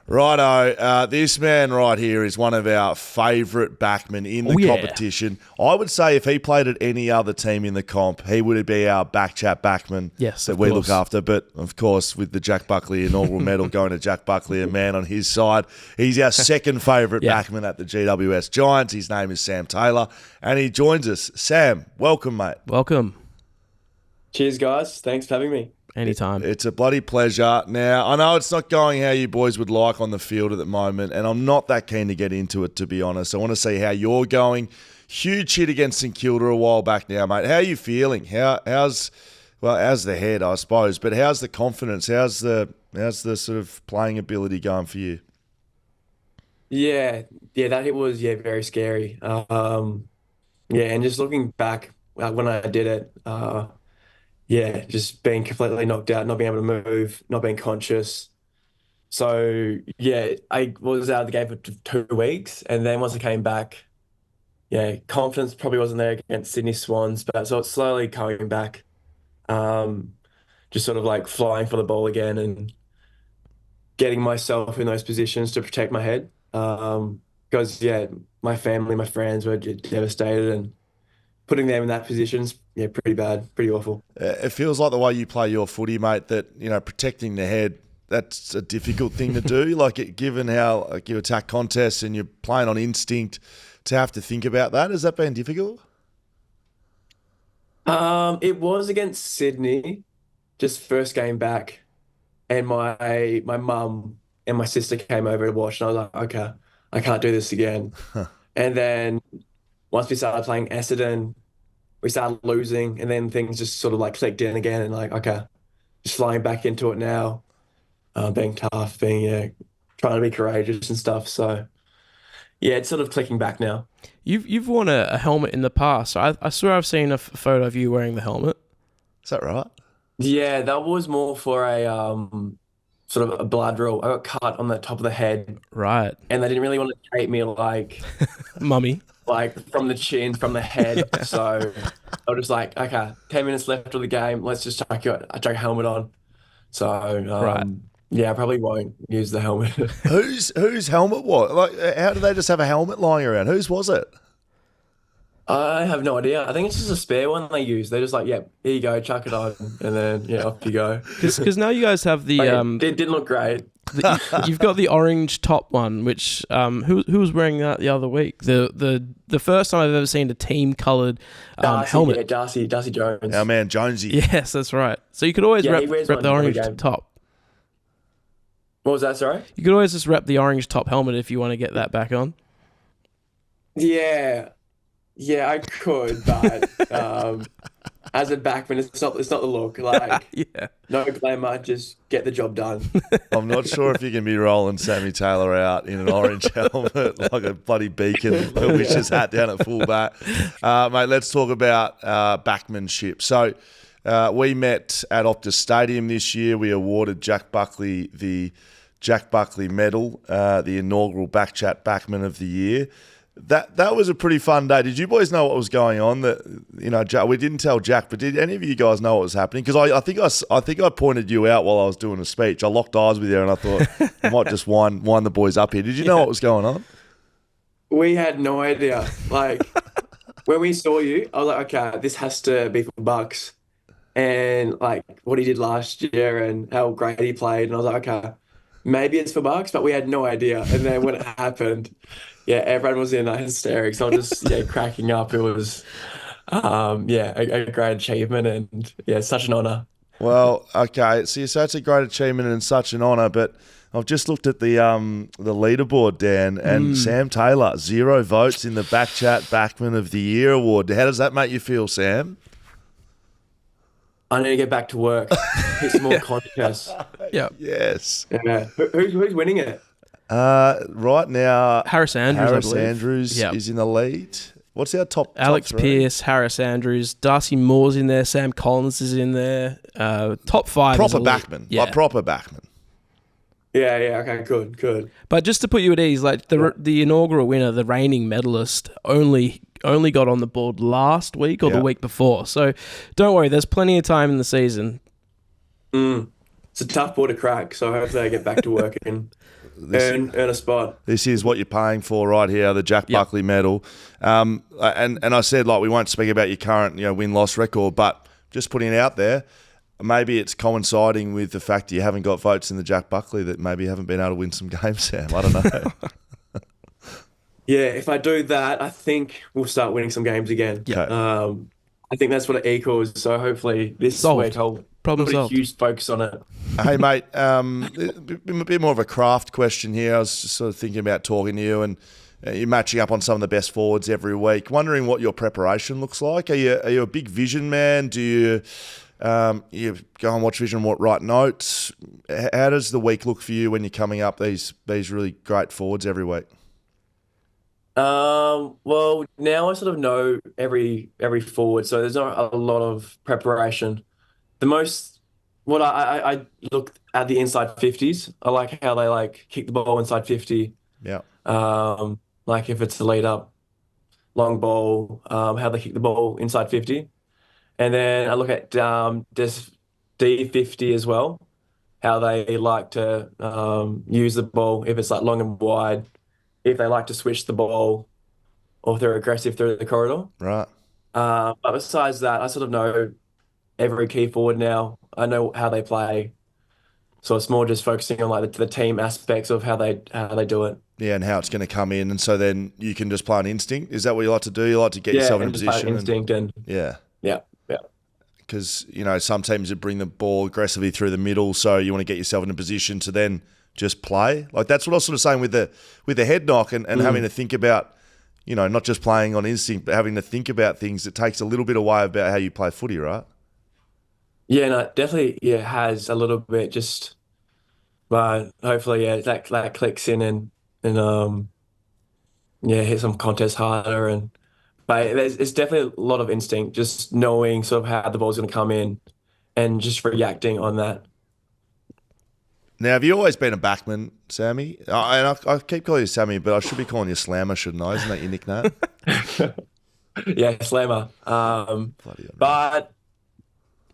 Righto, this man right here is one of our favourite backmen in the competition. I would say if he played at any other team in the comp, he would be our BackChat backman that we look after. But, of course, with the Jack Buckley inaugural medal going to Jack Buckley, a man on his side, he's our second favourite backman at the GWS Giants. His name is Sam Taylor, and he joins us. Sam, welcome, mate. Welcome. Cheers, guys. Thanks for having me. Anytime. It's a bloody pleasure. Now, I know it's not going how you boys would like on the field at the moment, and I'm not that keen to get into it, to be honest. I want to see how you're going. Huge hit against St Kilda a while back now, mate. How are you feeling? How's the head, I suppose, but how's the confidence? How's the sort of playing ability going for you? Yeah, that hit was very scary. And just looking back when I did it, just being completely knocked out, not being able to move, not being conscious. So, I was out of the game for 2 weeks. And then once I came back, confidence probably wasn't there against Sydney Swans. But so it's slowly coming back, just sort of like flying for the ball again and getting myself in those positions to protect my head. Because, my family, my friends were devastated, and putting them in that position's pretty bad, pretty awful. It feels like the way you play your footy, mate, that, protecting the head, that's a difficult thing to do. Given how you attack contests and you're playing on instinct, to have to think about that, has that been difficult? It was against Sydney, just first game back, and my mum and my sister came over to watch, and I was like, okay, I can't do this again. And then once we started playing Essendon, we started losing, and then things just sort of like clicked in again, and okay, just flying back into it now, being tough, trying to be courageous and stuff. So, it's sort of clicking back now. You've worn a helmet in the past. I swear I've seen a photo of you wearing the helmet. Is that right? Yeah, that was more for a sort of a blood draw. I got cut on the top of the head. Right. And they didn't really want to treat me like mummy. Like from the chin, from the head. So I was just like, okay, 10 minutes left of the game. Let's just chuck a helmet on. So I probably won't use the helmet. Whose helmet was? How did they just have a helmet lying around? Whose was it? I have no idea. I think it's just a spare one they use. They're just like, here you go, chuck it on, and then off you go. Because now you guys have the it didn't look great. You've got the orange top one, which who was wearing that the other week? The first time I've ever seen a team coloured helmet. Yeah, Darcy Jones. Our man Jonesy. Yes, that's right. So you could always rep the orange top. What was that? Sorry. You could always just rep the orange top helmet if you want to get that back on. Yeah, I could, but as a backman, it's not the look. No glamour, just get the job done. I'm not sure if you can be rolling Sammy Taylor out in an orange helmet like a bloody beacon which is hat down at fullback. Mate, let's talk about backmanship. So we met at Optus Stadium this year. We awarded Jack Buckley the Jack Buckley medal, the inaugural BackChat Backman of the Year. That was a pretty fun day. Did you boys know what was going on? We didn't tell Jack, but did any of you guys know what was happening? Because I think I pointed you out while I was doing a speech. I locked eyes with you, and I thought I might just wind the boys up here. Did you know what was going on? We had no idea. When we saw you, I was like, okay, this has to be for Bucks, and what he did last year and how great he played, and I was like, okay, maybe it's for Bucks, but we had no idea. And then when it happened. Yeah, everyone was in hysterics. I was just cracking up. It was, a great achievement, and such an honour. Well, okay, so you say it's a great achievement and such an honour, but I've just looked at the leaderboard, Dan, and Sam Taylor, 0 votes in the BackChat Backman of the Year award. How does that make you feel, Sam? I need to get back to work. Hit some more contests. Yeah. Yes. Yeah. Who's winning it? Right now, Harris Andrews is in the lead. What's our top? Alex top 3? Pearce, Harris Andrews, Darcy Moore's in there, Sam Collins is in there. Top 5. Proper backman. Yeah. Proper backman. Yeah. Okay. Good. But just to put you at ease, the inaugural winner, the reigning medalist, only got on the board last week or the week before. So don't worry, there's plenty of time in the season. It's a tough ball to crack, so hopefully I get back to work and earn a spot. This is what you're paying for right here, the Jack Buckley medal. And I said, like, we won't speak about your current win-loss record, but just putting it out there, maybe it's coinciding with the fact that you haven't got votes in the Jack Buckley that maybe you haven't been able to win some games, Sam. I don't know. Yeah, if I do that, I think we'll start winning some games again. Yeah. I think that's what it equals. So hopefully this week I'll put a huge focus on it. Hey, mate, a bit more of a craft question here. I was just sort of thinking about talking to you, and you're matching up on some of the best forwards every week. Wondering what your preparation looks like. Are you a big vision man? Do you go and watch vision, write notes? How does the week look for you when you're coming up these really great forwards every week? Well, now I sort of know every forward, so there's not a lot of preparation. What I look at the inside 50s. I like how they kick the ball inside 50. Yeah. Like if it's a lead up long ball, how they kick the ball inside 50. And then I look at this D50 as well, how they like to use the ball if it's long and wide, if they like to switch the ball, or if they're aggressive through the corridor. Right. But besides that, I sort of know every key forward now. I know how they play. So it's more just focusing on the team aspects of how they do it. Yeah, and how it's going to come in, and so then you can just play on instinct. Is that what you like to do? You like to get yourself in a position? Instinct yeah. Because some teams would bring the ball aggressively through the middle, so you want to get yourself in a position to then just play. That's what I was sort of saying with the head knock and having to think about, not just playing on instinct, but having to think about things. It takes a little bit away about how you play footy, right? Yeah, no, definitely. Yeah, has a little bit. But hopefully, that clicks in and hit some contests harder But it's definitely a lot of instinct, just knowing sort of how the ball's going to come in and just reacting on that. Now, have you always been a backman, Sammy? I keep calling you Sammy, but I should be calling you Slammer, shouldn't I? Isn't that your nickname? Yeah, Slammer. But,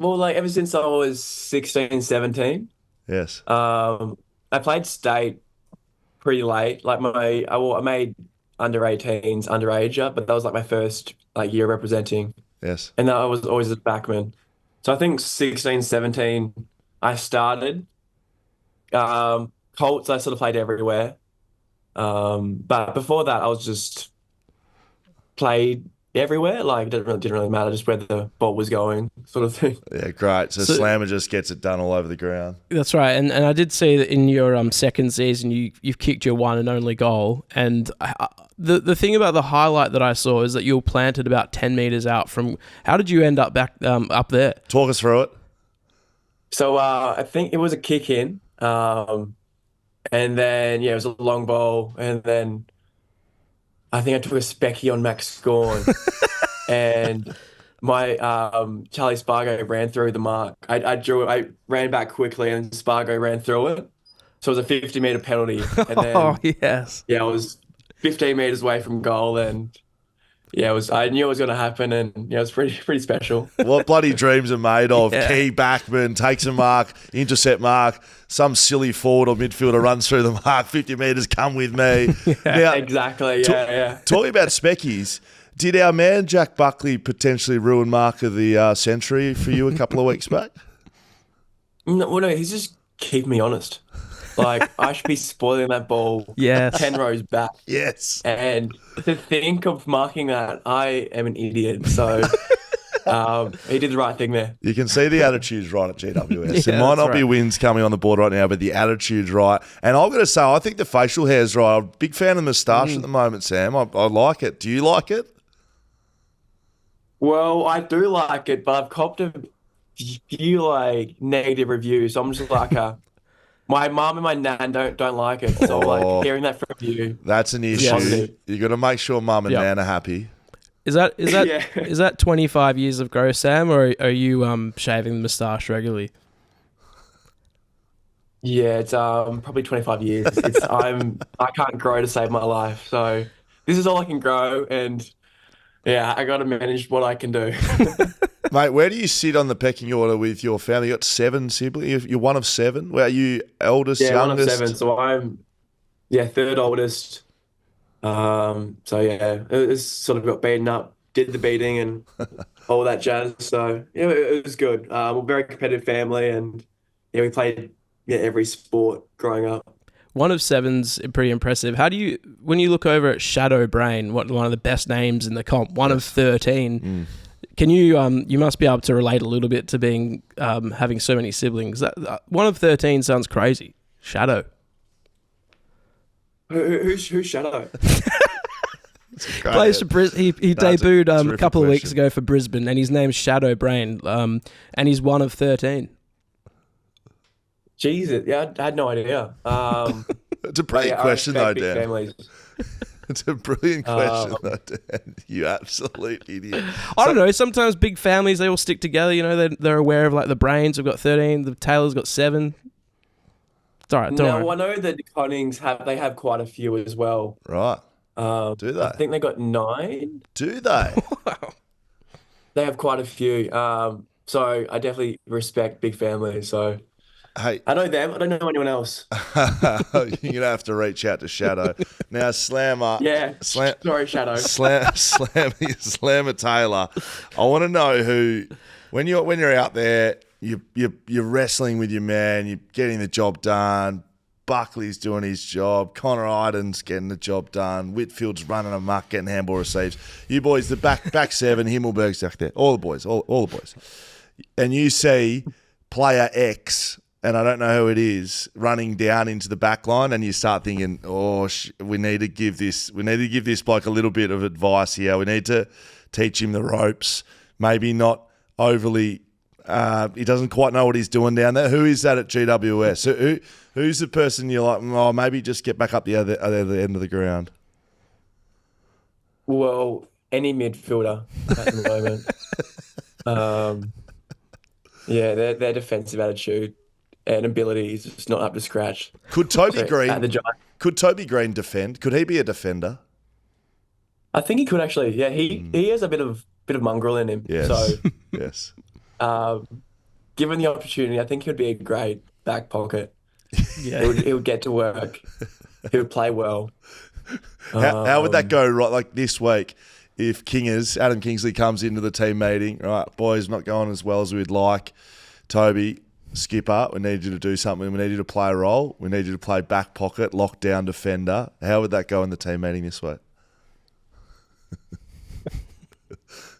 ever since I was 16, 17, yes. I played state pretty late. I made under 18s, underager, but that was my first year representing. Yes. And I was always a backman. So I think 16, 17, I started. Colts, I sort of played everywhere. But before that, I was just played everywhere. It didn't really matter, just where the ball was going, sort of thing. Yeah, great. So Slammer just gets it done all over the ground. That's right. And I did see that in your second season, you've kicked your one and only goal. And the thing about the highlight that I saw is that you were planted about 10 meters out from. How did you end up back up there? Talk us through it. So I think it was a kick in, and then it was a long ball, and then I think I took a specky on Max Scorn, and my Charlie Spargo ran through the mark. I ran back quickly, and Spargo ran through it. So it was a 50-meter penalty, and then I was 15 meters away from goal, and I knew it was going to happen, and it was pretty special. What bloody dreams are made of? Yeah. Key backman takes a mark, intercept mark. Some silly forward or midfielder runs through the mark. 50 metres, come with me. Now, exactly. Talking about speckies, did our man Jack Buckley potentially ruin mark of the century for you a couple of weeks back? No, he's just keep me honest. I should be spoiling that ball 10 rows back. Yes. And to think of marking that, I am an idiot. So he did the right thing there. You can see the attitude's right at GWS. It might not be wins coming on the board right now, but the attitude's right. And I've got to say, I think the facial hair's right. I'm a big fan of the moustache at the moment, Sam. I like it. Do you like it? Well, I do like it, but I've copped a few negative reviews. So I'm just my mum and my nan don't like it, so hearing that from you. That's an issue. You got to make sure mum and nan are happy. Is that 25 years of growth, Sam, or are you shaving the moustache regularly? Yeah, it's probably 25 years. I can't grow to save my life, so this is all I can grow, and I got to manage what I can do. Mate, where do you sit on the pecking order with your family? You got 7 siblings. You're one of 7. Where are you eldest, youngest? One of 7. So yeah, third oldest. So yeah, it was sort of got beaten up, did the beating and all that jazz. So yeah, it was good. We're a very competitive family, and yeah, we played every sport growing up. One of seven's pretty impressive. How do you, when you look over at Shadow Brain, one of the best names in the comp, one of 13, can you, you must be able to relate a little bit to being, having so many siblings. One of 13 sounds crazy. Shadow. Who's Shadow? Plays for he debuted a couple of weeks ago for Brisbane, and his name's Shadow Brain, and he's one of 13. Jesus, yeah, I had no idea. It's a brilliant question, though, Dan. Families. It's a brilliant question, though, Dan. You absolute idiot. I don't know. Sometimes big families, they all stick together. You know, they're aware of like the Brains have got 13, the Taylor's got 7. It's all right. Don't worry. I know that the Connings have quite a few as well. Right. Do they? I think they got 9. Do they? Wow. They have quite a few. So I definitely respect big families. So Hey, I know them. I don't know anyone else. you're gonna have to reach out to Shadow now. Slammer, Sorry, Shadow. Slammer Taylor. I want to know who, when you're out there, you're wrestling with your man, you're getting the job done. Buckley's doing his job. Connor Iden's getting the job done. Whitfield's running amok, getting handball receives. You boys, the back 7, Himmelberg's back there. All the boys, all the boys. And you see player X, and I don't know who it is, running down into the back line, and you start thinking, we need to give this bloke a little bit of advice here. We need to teach him the ropes. Maybe not overly. He doesn't quite know what he's doing down there. Who is that at GWS? Who's the person you're like, maybe just get back up the other end of the ground? Well, any midfielder at the moment. Their defensive attitude and ability is just not up to scratch. Could Toby Green defend? Could he be a defender? I think he could actually. Yeah, he has a bit of mongrel in him. Yes. So yes. Given the opportunity, I think he would be a great back pocket. Yeah, he would get to work. He would play well. How would that go? Right, like this week, if Adam Kingsley comes into the team meeting, right, boys, not going as well as we'd like. Toby, skipper, we need you to do something. We need you to play a role. We need you to play back pocket, lockdown defender. How would that go in the team meeting this week?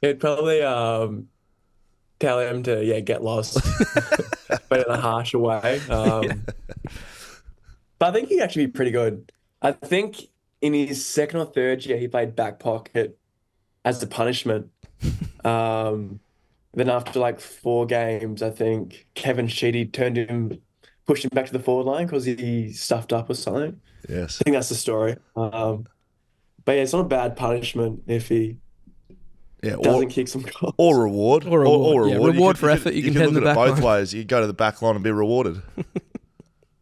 He'd probably tell him to get lost, but in a harsher way. But I think he'd actually be pretty good. I think in his second or third year, he played back pocket as a punishment. Then after like 4 games, I think Kevin Sheedy pushed him back to the forward line because he stuffed up or something. Yes. I think that's the story. But yeah, it's not a bad punishment if he doesn't kick some goals. Or reward. Or reward. Yeah, reward for effort. You can head in the back line. Look at it both ways. You go to the back line and be rewarded.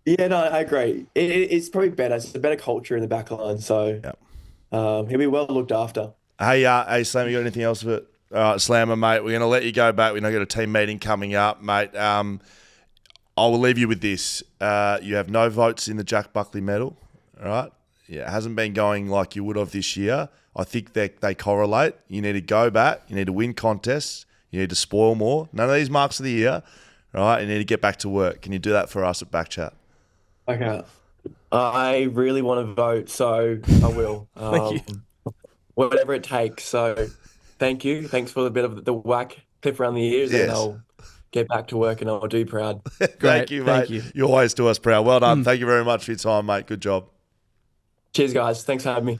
Yeah, no, I agree. It's probably better. It's a better culture in the back line. So he'll be well looked after. Hey, Slam, you got anything else of it? All right, Slammer, mate, we're going to let you go back. We're not got a team meeting coming up, mate. I will leave you with this. You have no votes in the Jack Buckley medal, all right? Yeah, it hasn't been going like you would have this year. I think they correlate. You need to go back. You need to win contests. You need to spoil more. None of these marks of the year, all right? You need to get back to work. Can you do that for us at BackChat? Okay. I really want to vote, so I will. Thank you. Whatever it takes. So thank you. Thanks for a bit of the whack clip around the ears, and I'll get back to work and I'll do proud. Thank you, mate. You always do us proud. Well done. Thank you very much for your time, mate. Good job. Cheers, guys. Thanks for having me.